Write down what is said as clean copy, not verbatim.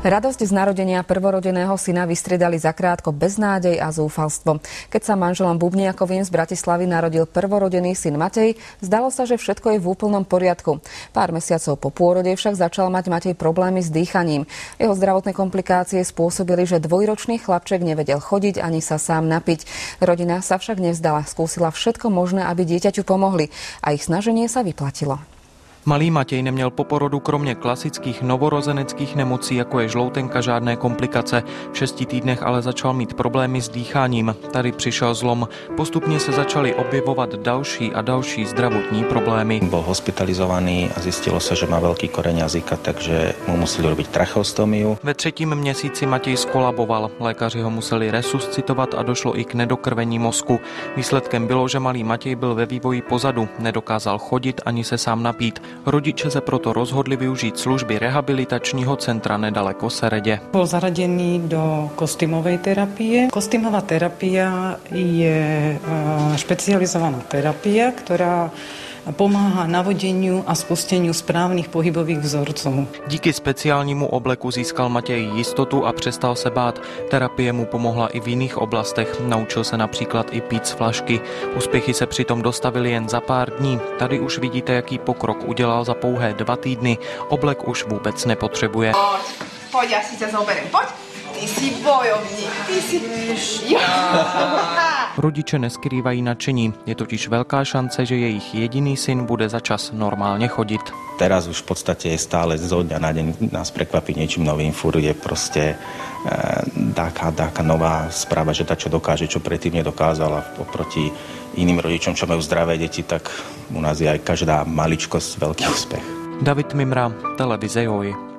Radosť z narodenia prvorodeného syna vystriedali zakrátko beznádej a zúfalstvo. Keď sa manželom Bubniakovým z Bratislavy narodil prvorodený syn Matej, zdalo sa, že všetko je v úplnom poriadku. Pár mesiacov po pôrode však začal mať Matej problémy s dýchaním. Jeho zdravotné komplikácie spôsobili, že dvojročný chlapček nevedel chodiť ani sa sám napiť. Rodina sa však nevzdala, skúsila všetko možné, aby dieťaťu pomohli, a ich snaženie sa vyplatilo. Malý Matej neměl po porodu kromě klasických novorozeneckých nemocí, jako je žloutenka, žádné komplikace. V 6 týdnech ale začal mít problémy s dýcháním. Tady přišel zlom. Postupně se začaly objevovat další a další zdravotní problémy. Bol hospitalizovaný a zistilo se, že má velký koreň jazyka, takže mu museli robiť tracheostomiu. Ve 3. měsíci Matěj skolaboval. Lékaři ho museli resuscitovat a došlo i k nedokrvení mozku. Výsledkem bylo, že malý Matěj byl ve vývoji pozadu, nedokázal chodit ani se sám napít. Rodiče se proto rozhodli využít služby rehabilitačního centra nedaleko Seredě. Bol zaradený do kostýmovej terapie. Kostýmová terapia je špecializovaná terapia, ktorá pomáhá navodeniu a spusteniu správnych pohybových vzorcov. Díky speciálnímu obleku získal Matěj jistotu a přestal se bát. Terapie mu pomohla i v jiných oblastech. Naučil se například i pít z flašky. Úspěchy se přitom dostavily jen za pár dní. Tady už vidíte, jaký pokrok udělal za pouhé 2 týdny. Oblek už vůbec nepotřebuje. Pojď, já si tě zoberiem. Pojď. Ty si bojovník, ty si... Rodiče neskrývají nadšení. Je totiž velká šance, že jejich jediný syn bude za čas normálně chodit. Teraz už v podstate je stále zo dňa na deň nás prekvapí niečím novým. Furt je proste dáka nová správa, že tá čo dokáže, čo predtým nedokázala. Oproti iným rodičom, čo majú zdravé deti, tak u nás je aj každá maličkosť veľký úspech. David Mimra, televize Joj.